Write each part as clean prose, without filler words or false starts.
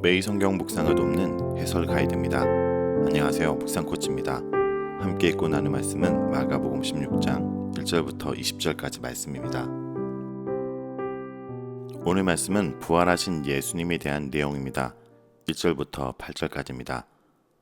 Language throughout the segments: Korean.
매일 성경 묵상을 돕는 해설 가이드입니다. 안녕하세요. 묵상 코치입니다. 함께 읽고 나눌 말씀은 마가복음 16장 1절부터 20절까지 말씀입니다. 오늘 말씀은 부활하신 예수님에 대한 내용입니다. 1절부터 8절까지입니다.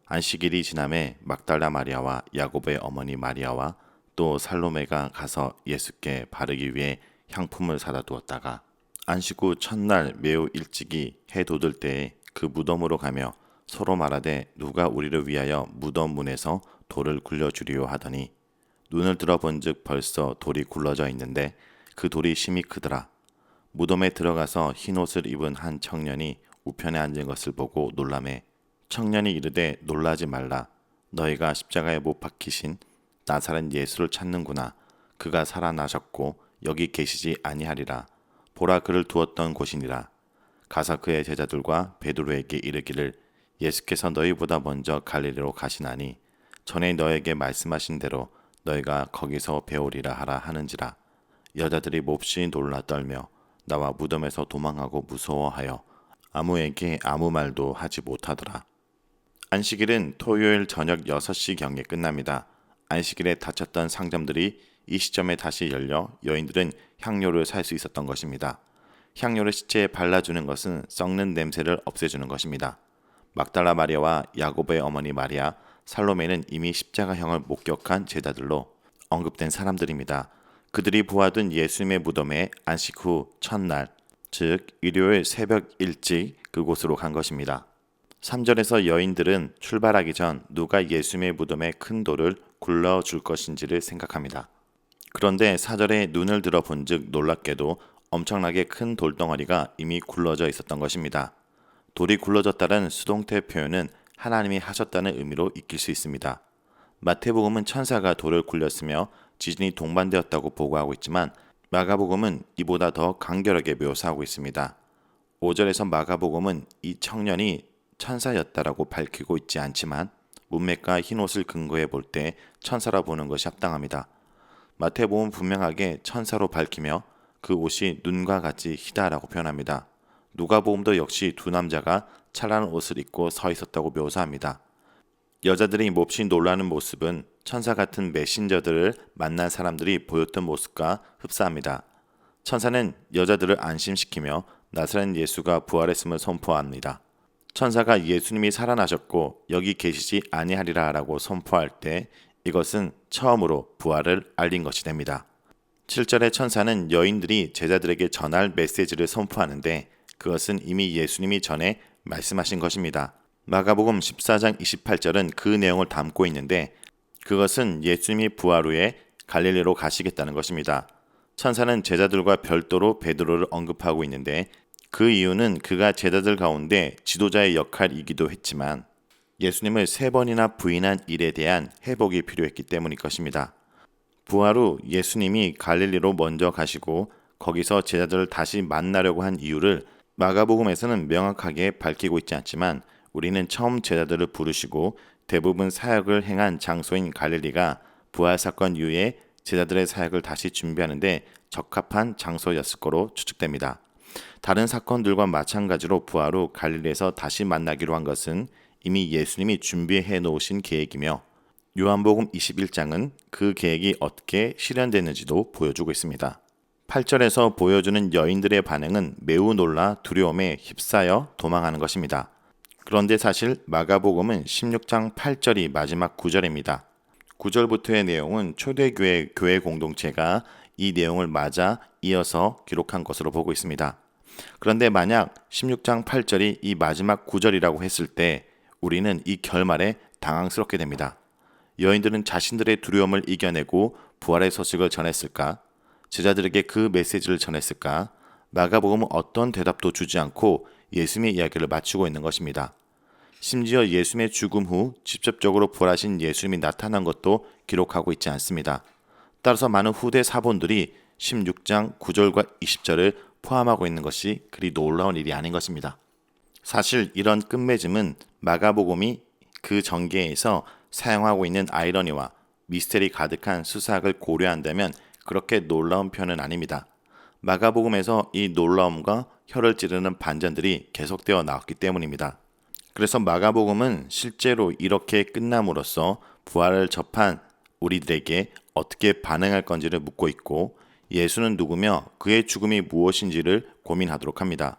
안식일이 지남에 막달라 마리아와 야고보의 어머니 마리아와 또 살로메가 가서 예수께 바르기 위해 향품을 사다 두었다가 안식 후 첫날 매우 일찍이 해 돋을 때에 그 무덤으로 가며 서로 말하되 누가 우리를 위하여 무덤 문에서 돌을 굴려주리요 하더니 눈을 들어본즉 벌써 돌이 굴러져 있는데 그 돌이 심히 크더라. 무덤에 들어가서 흰 옷을 입은 한 청년이 우편에 앉은 것을 보고 놀라매 청년이 이르되 놀라지 말라. 너희가 십자가에 못 박히신 나사렛 예수를 찾는구나. 그가 살아나셨고 여기 계시지 아니하리라. 보라 그를 두었던 곳이니라. 가서 그의 제자들과 베드로에게 이르기를 예수께서 너희보다 먼저 갈릴리로 가시나니 전에 너에게 말씀하신 대로 너희가 거기서 배우리라 하라 하는지라. 여자들이 몹시 놀라 떨며 나와 무덤에서 도망하고 무서워하여 아무에게 아무 말도 하지 못하더라. 안식일은 토요일 저녁 6시경에 끝납니다. 안식일에 닫혔던 상점들이 이 시점에 다시 열려 여인들은 향료를 살 수 있었던 것입니다. 향료를 시체에 발라주는 것은 썩는 냄새를 없애주는 것입니다. 막달라 마리아와 야고보의 어머니 마리아, 살로메는 이미 십자가형을 목격한 제자들로 언급된 사람들입니다. 그들이 보아둔 예수님의 무덤에 안식 후 첫날, 즉 일요일 새벽 일찍 그곳으로 간 것입니다. 3절에서 여인들은 출발하기 전 누가 예수님의 무덤에 큰 돌을 굴러줄 것인지를 생각합니다. 그런데 4절에 눈을 들어 본즉 놀랍게도 엄청나게 큰 돌덩어리가 이미 굴러져 있었던 것입니다. 돌이 굴러졌다는 수동태 표현은 하나님이 하셨다는 의미로 익힐 수 있습니다. 마태복음은 천사가 돌을 굴렸으며 지진이 동반되었다고 보고하고 있지만 마가복음은 이보다 더 간결하게 묘사하고 있습니다. 5절에서 마가복음은 이 청년이 천사였다라고 밝히고 있지 않지만 문맥과 흰옷을 근거해 볼 때 천사라 보는 것이 합당합니다. 마태복음은 분명하게 천사로 밝히며 그 옷이 눈과 같이 희다라고 표현합니다. 누가복음도 역시 두 남자가 찬란한 옷을 입고 서 있었다고 묘사합니다. 여자들이 몹시 놀라는 모습은 천사 같은 메신저들을 만난 사람들이 보였던 모습과 흡사합니다. 천사는 여자들을 안심시키며 나사렛 예수가 부활했음을 선포합니다. 천사가 예수님이 살아나셨고 여기 계시지 아니하리라 라고 선포할 때 이것은 처음으로 부활을 알린 것이 됩니다. 7절의 천사는 여인들이 제자들에게 전할 메시지를 선포하는데 그것은 이미 예수님이 전에 말씀하신 것입니다. 마가복음 14장 28절은 그 내용을 담고 있는데 그것은 예수님이 부활 후에 갈릴리로 가시겠다는 것입니다. 천사는 제자들과 별도로 베드로를 언급하고 있는데 그 이유는 그가 제자들 가운데 지도자의 역할이기도 했지만 예수님을 3번이나 부인한 일에 대한 회복이 필요했기 때문일 것입니다. 부활 후 예수님이 갈릴리로 먼저 가시고 거기서 제자들을 다시 만나려고 한 이유를 마가복음에서는 명확하게 밝히고 있지 않지만 우리는 처음 제자들을 부르시고 대부분 사역을 행한 장소인 갈릴리가 부활 사건 이후에 제자들의 사역을 다시 준비하는데 적합한 장소였을 거로 추측됩니다. 다른 사건들과 마찬가지로 부활 후 갈릴리에서 다시 만나기로 한 것은 이미 예수님이 준비해 놓으신 계획이며 요한복음 21장은 그 계획이 어떻게 실현됐는지도 보여주고 있습니다. 8절에서 보여주는 여인들의 반응은 매우 놀라 두려움에 휩싸여 도망하는 것입니다. 그런데 사실 마가복음은 16장 8절이 마지막 구절입니다. 9절부터의 내용은 초대교회 교회 공동체가 이 내용을 맞아 이어서 기록한 것으로 보고 있습니다. 그런데 만약 16장 8절이 이 마지막 구절이라고 했을 때 우리는 이 결말에 당황스럽게 됩니다. 여인들은 자신들의 두려움을 이겨내고 부활의 소식을 전했을까? 제자들에게 그 메시지를 전했을까? 마가복음은 어떤 대답도 주지 않고 예수님의 이야기를 마치고 있는 것입니다. 심지어 예수님의 죽음 후 직접적으로 부활하신 예수님이 나타난 것도 기록하고 있지 않습니다. 따라서 많은 후대 사본들이 16장 9절과 20절을 포함하고 있는 것이 그리 놀라운 일이 아닌 것입니다. 사실 이런 끝맺음은 마가복음이 그 전개에서 사용하고 있는 아이러니와 미스테리 가득한 수사학을 고려한다면 그렇게 놀라운 편은 아닙니다. 마가복음에서 이 놀라움과 혀를 찌르는 반전들이 계속되어 나왔기 때문입니다. 그래서 마가복음은 실제로 이렇게 끝남으로써 부활을 접한 우리들에게 어떻게 반응할 건지를 묻고 있고, 예수는 누구며 그의 죽음이 무엇인지를 고민하도록 합니다.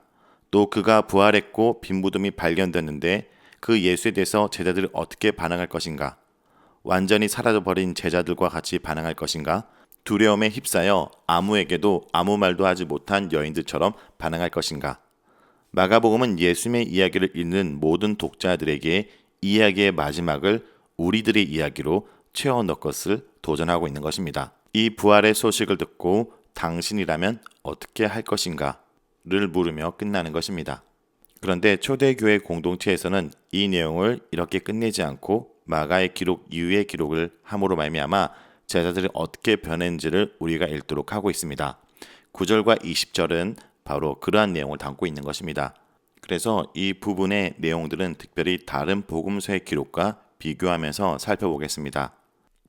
또 그가 부활했고 빈 무덤이 발견됐는데 그 예수에 대해서 제자들이 어떻게 반응할 것인가? 완전히 사라져버린 제자들과 같이 반응할 것인가? 두려움에 휩싸여 아무에게도 아무 말도 하지 못한 여인들처럼 반응할 것인가? 마가복음은 예수님의 이야기를 읽는 모든 독자들에게 이야기의 마지막을 우리들의 이야기로 채워 넣을 것을 도전하고 있는 것입니다. 이 부활의 소식을 듣고 당신이라면 어떻게 할 것인가?를 물으며 끝나는 것입니다. 그런데 초대교회 공동체에서는 이 내용을 이렇게 끝내지 않고 마가의 기록 이후의 기록을 함으로 말미암아 제자들이 어떻게 변했는지를 우리가 읽도록 하고 있습니다. 9절과 20절은 바로 그러한 내용을 담고 있는 것입니다. 그래서 이 부분의 내용들은 특별히 다른 복음서의 기록과 비교하면서 살펴보겠습니다.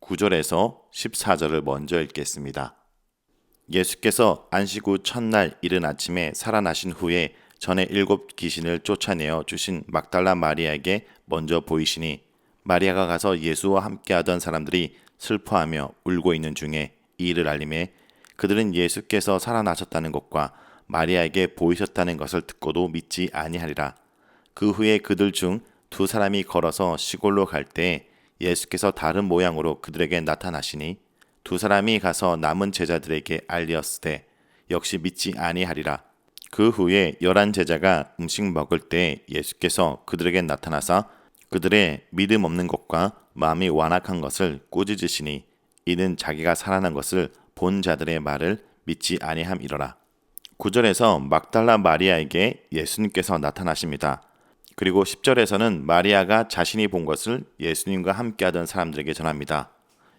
9절에서 14절을 먼저 읽겠습니다. 예수께서 안식 후 첫날 이른 아침에 살아나신 후에 전에 7 귀신을 쫓아내어 주신 막달라 마리아에게 먼저 보이시니, 마리아가 가서 예수와 함께하던 사람들이 슬퍼하며 울고 있는 중에 이 일을 알림해 그들은 예수께서 살아나셨다는 것과 마리아에게 보이셨다는 것을 듣고도 믿지 아니하리라. 그 후에 그들 중 2 사람이 걸어서 시골로 갈 때 예수께서 다른 모양으로 그들에게 나타나시니 2 사람이 가서 남은 제자들에게 알리었으되 역시 믿지 아니하리라. 그 후에 11 제자가 음식 먹을 때 예수께서 그들에게 나타나사 그들의 믿음 없는 것과 마음이 완악한 것을 꾸짖으시니, 이는 자기가 살아난 것을 본 자들의 말을 믿지 아니함이로라. 9절에서 막달라 마리아에게 예수님께서 나타나십니다. 그리고 10절에서는 마리아가 자신이 본 것을 예수님과 함께하던 사람들에게 전합니다.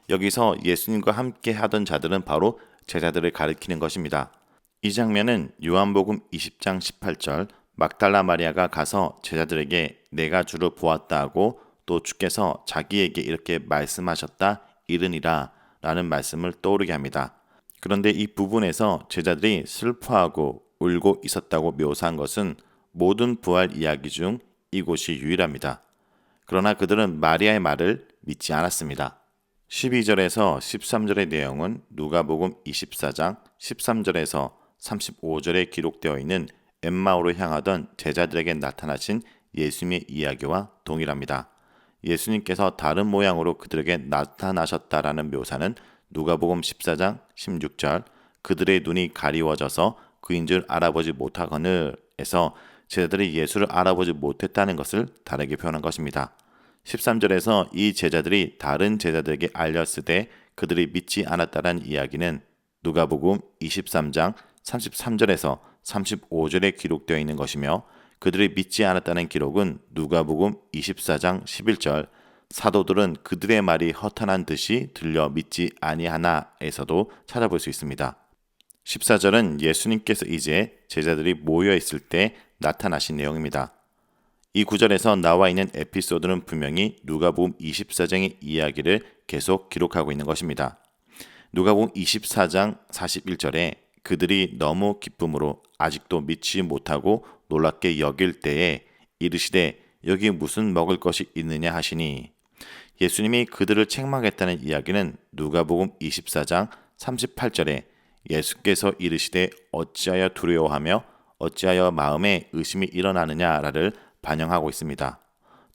여기서 예수님과 함께하던 자들은 바로 제자들을 가리키는 것입니다. 이 장면은 요한복음 20장 18절 막달라 마리아가 가서 제자들에게 내가 주를 보았다 하고 또 주께서 자기에게 이렇게 말씀하셨다 이르니라 라는 말씀을 떠오르게 합니다. 그런데 이 부분에서 제자들이 슬퍼하고 울고 있었다고 묘사한 것은 모든 부활 이야기 중 이곳이 유일합니다. 그러나 그들은 마리아의 말을 믿지 않았습니다. 12절에서 13절의 내용은 누가복음 24장 13절에서 35절에 기록되어 있는 엠마오로 향하던 제자들에게 나타나신 예수님의 이야기와 동일합니다. 예수님께서 다른 모양으로 그들에게 나타나셨다라는 묘사는 누가복음 14장 16절 그들의 눈이 가리워져서 그인 줄 알아보지 못하거늘에서 제자들이 예수를 알아보지 못했다는 것을 다르게 표현한 것입니다. 13절에서 이 제자들이 다른 제자들에게 알렸으되 그들이 믿지 않았다는 이야기는 누가복음 23장 33절에서 35절에 기록되어 있는 것이며, 그들이 믿지 않았다는 기록은 누가복음 24장 11절 사도들은 그들의 말이 허탄한 듯이 들려 믿지 아니하나에서도 찾아볼 수 있습니다. 14절은 예수님께서 이제 제자들이 모여 있을 때 나타나신 내용입니다. 이 구절에서 나와 있는 에피소드는 분명히 누가복음 24장의 이야기를 계속 기록하고 있는 것입니다. 누가복음 24장 41절에 그들이 너무 기쁨으로 아직도 믿지 못하고 놀랍게 여길 때에 이르시되 여기 무슨 먹을 것이 있느냐 하시니, 예수님이 그들을 책망했다는 이야기는 누가복음 24장 38절에 예수께서 이르시되 어찌하여 두려워하며 어찌하여 마음에 의심이 일어나느냐를 반영하고 있습니다.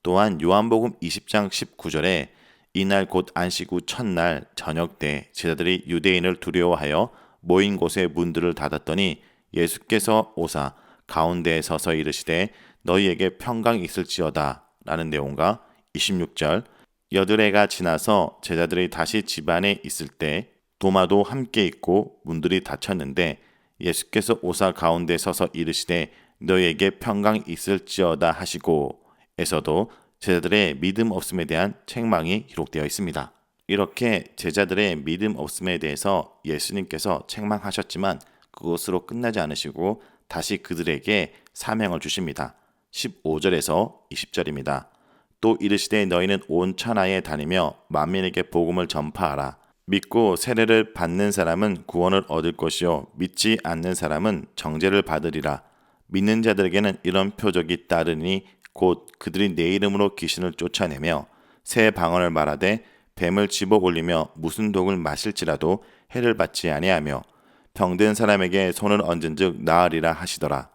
또한 요한복음 20장 19절에 이날 곧 안식 후 첫날 저녁 때 제자들이 유대인을 두려워하여 모인 곳의 문들을 닫았더니 예수께서 오사 가운데에 서서 이르시되 너희에게 평강이 있을지어다 라는 내용과 26절 여드레가 지나서 제자들이 다시 집 안에 있을 때 도마도 함께 있고 문들이 닫혔는데 예수께서 오사 가운데 서서 이르시되 너희에게 평강이 있을지어다 하시고 에서도 제자들의 믿음 없음에 대한 책망이 기록되어 있습니다. 이렇게 제자들의 믿음 없음에 대해서 예수님께서 책망하셨지만 그것으로 끝나지 않으시고 다시 그들에게 사명을 주십니다. 15절에서 20절입니다. 또 이르시되 너희는 온 천하에 다니며 만민에게 복음을 전파하라. 믿고 세례를 받는 사람은 구원을 얻을 것이요 믿지 않는 사람은 정죄를 받으리라. 믿는 자들에게는 이런 표적이 따르니 곧 그들이 내 이름으로 귀신을 쫓아내며 새 방언을 말하되 뱀을 집어 올리며 무슨 독을 마실지라도 해를 받지 아니하며 병든 사람에게 손을 얹은즉 나으리라 하시더라.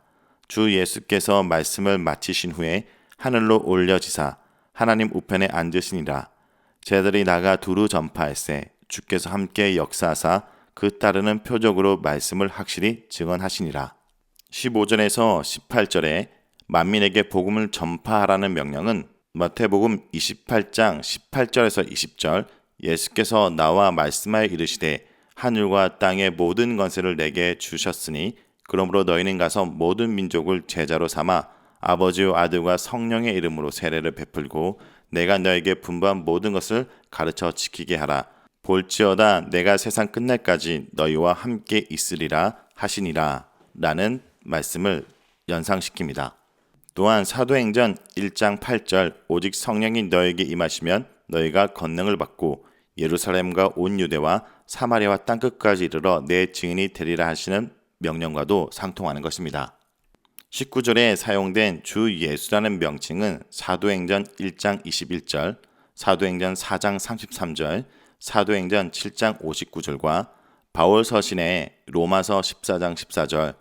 주 예수께서 말씀을 마치신 후에 하늘로 올려지사 하나님 우편에 앉으시니라. 제자들이 나가 두루 전파할세 주께서 함께 역사하사 그 따르는 표적으로 말씀을 확실히 증언하시니라. 15절에서 18절에 만민에게 복음을 전파하라는 명령은 마태복음 28장 18절에서 20절 예수께서 나와 말씀하여 이르시되 하늘과 땅의 모든 권세를 내게 주셨으니 그러므로 너희는 가서 모든 민족을 제자로 삼아 아버지와 아들과 성령의 이름으로 세례를 베풀고 내가 너에게 분부한 모든 것을 가르쳐 지키게 하라. 볼지어다 내가 세상 끝날까지 너희와 함께 있으리라 하시니라 라는 말씀을 연상시킵니다. 또한 사도행전 1장 8절 오직 성령이 너에게 임하시면 너희가 권능을 받고 예루살렘과 온 유대와 사마리아와 땅끝까지 이르러 내 증인이 되리라 하시는 명령과도 상통하는 것입니다. 19절에 사용된 주 예수라는 명칭은 사도행전 1장 21절, 사도행전 4장 33절, 사도행전 7장 59절과 바울 서신의 로마서 14장 14절,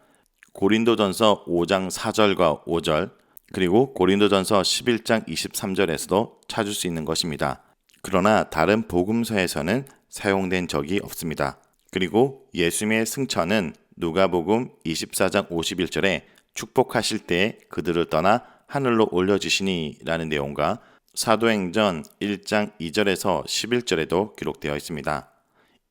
고린도전서 5장 4절과 5절, 그리고 고린도전서 11장 23절에서도 찾을 수 있는 것입니다. 그러나 다른 복음서에서는 사용된 적이 없습니다. 그리고 예수님의 승천은 누가복음 24장 51절에 축복하실 때 그들을 떠나 하늘로 올려주시니 라는 내용과 사도행전 1장 2절에서 11절에도 기록되어 있습니다.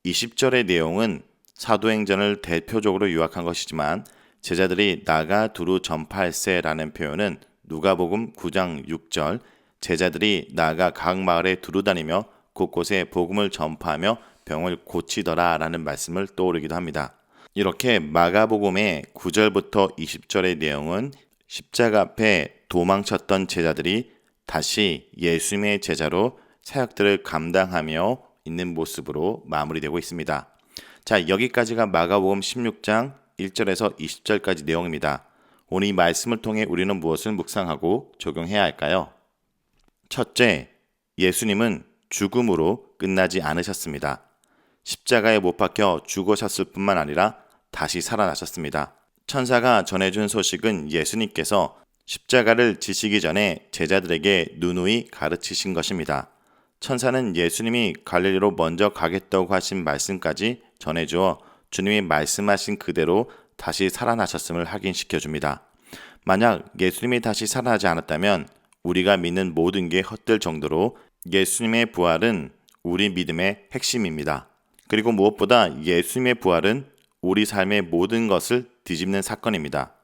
20절의 내용은 사도행전을 대표적으로 요약한 것이지만 제자들이 나가 두루 전파할세 라는 표현은 누가복음 9장 6절 제자들이 나가 각 마을에 두루 다니며 곳곳에 복음을 전파하며 병을 고치더라 라는 말씀을 떠오르기도 합니다. 이렇게 마가복음의 9절부터 20절의 내용은 십자가 앞에 도망쳤던 제자들이 다시 예수님의 제자로 사역들을 감당하며 있는 모습으로 마무리되고 있습니다. 자, 여기까지가 마가복음 16장 1절에서 20절까지 내용입니다. 오늘 이 말씀을 통해 우리는 무엇을 묵상하고 적용해야 할까요? 첫째, 예수님은 죽음으로 끝나지 않으셨습니다. 십자가에 못 박혀 죽으셨을 뿐만 아니라 다시 살아나셨습니다. 천사가 전해준 소식은 예수님께서 십자가를 지시기 전에 제자들에게 누누이 가르치신 것입니다. 천사는 예수님이 갈릴리로 먼저 가겠다고 하신 말씀까지 전해주어 주님이 말씀하신 그대로 다시 살아나셨음을 확인시켜줍니다. 만약 예수님이 다시 살아나지 않았다면 우리가 믿는 모든 게 헛될 정도로 예수님의 부활은 우리 믿음의 핵심입니다. 그리고 무엇보다 예수님의 부활은 우리 삶의 모든 것을 뒤집는 사건입니다.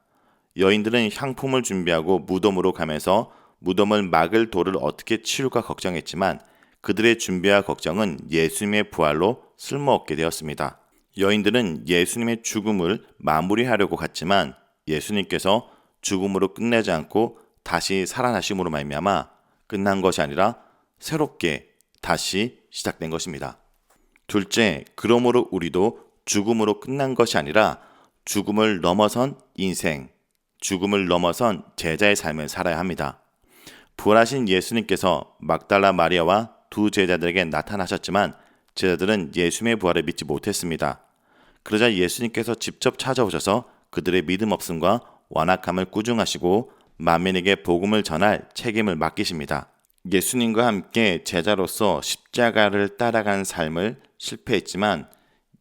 여인들은 향품을 준비하고 무덤으로 가면서 무덤을 막을 돌을 어떻게 치울까 걱정했지만 그들의 준비와 걱정은 예수님의 부활로 쓸모없게 되었습니다. 여인들은 예수님의 죽음을 마무리하려고 갔지만 예수님께서 죽음으로 끝내지 않고 다시 살아나심으로 말미암아 끝난 것이 아니라 새롭게 다시 시작된 것입니다. 둘째, 그러므로 우리도 죽음으로 끝난 것이 아니라 죽음을 넘어선 인생, 죽음을 넘어선 제자의 삶을 살아야 합니다. 부활하신 예수님께서 막달라 마리아와 두 제자들에게 나타나셨지만 제자들은 예수님의 부활을 믿지 못했습니다. 그러자 예수님께서 직접 찾아오셔서 그들의 믿음 없음과 완악함을 꾸중하시고 만민에게 복음을 전할 책임을 맡기십니다. 예수님과 함께 제자로서 십자가를 따라간 삶을 실패했지만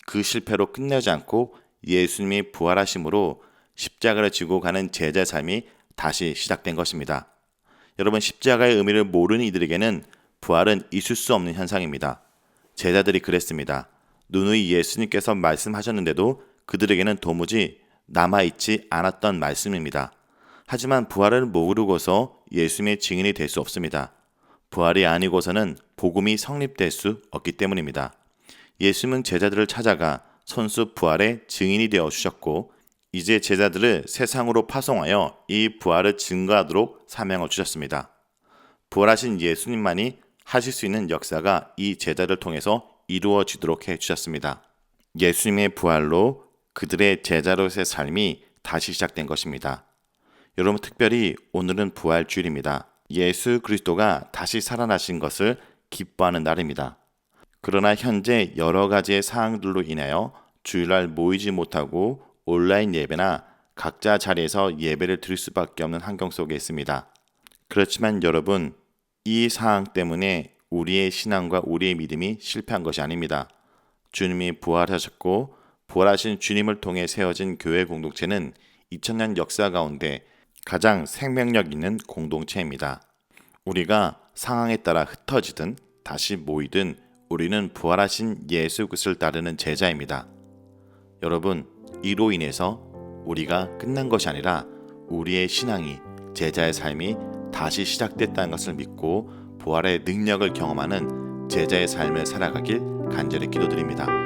그 실패로 끝내지 않고 예수님이 부활하심으로 십자가를 지고 가는 제자 삶이 다시 시작된 것입니다. 여러분, 십자가의 의미를 모르는 이들에게는 부활은 있을 수 없는 현상입니다. 제자들이 그랬습니다. 누누이 예수님께서 말씀하셨는데도 그들에게는 도무지 남아있지 않았던 말씀입니다. 하지만 부활을 모르고서 예수님의 증인이 될 수 없습니다. 부활이 아니고서는 복음이 성립될 수 없기 때문입니다. 예수님은 제자들을 찾아가 선수 부활의 증인이 되어 주셨고 이제 제자들을 세상으로 파송하여 이 부활을 증거하도록 사명을 주셨습니다. 부활하신 예수님만이 하실 수 있는 역사가 이 제자를 통해서 이루어지도록 해주셨습니다. 예수님의 부활로 그들의 제자로서의 삶이 다시 시작된 것입니다. 여러분, 특별히 오늘은 부활주일입니다. 예수 그리스도가 다시 살아나신 것을 기뻐하는 날입니다. 그러나 현재 여러 가지의 사항들로 인하여 주일날 모이지 못하고 온라인 예배나 각자 자리에서 예배를 드릴 수밖에 없는 환경 속에 있습니다. 그렇지만 여러분, 이 사항 때문에 우리의 신앙과 우리의 믿음이 실패한 것이 아닙니다. 주님이 부활하셨고 부활하신 주님을 통해 세워진 교회 공동체는 2000년 역사 가운데 가장 생명력 있는 공동체입니다. 우리가 상황에 따라 흩어지든 다시 모이든 우리는 부활하신 예수 그리스도를 따르는 제자입니다. 여러분, 이로 인해서 우리가 끝난 것이 아니라 우리의 신앙이, 제자의 삶이 다시 시작됐다는 것을 믿고 부활의 능력을 경험하는 제자의 삶을 살아가길 간절히 기도드립니다.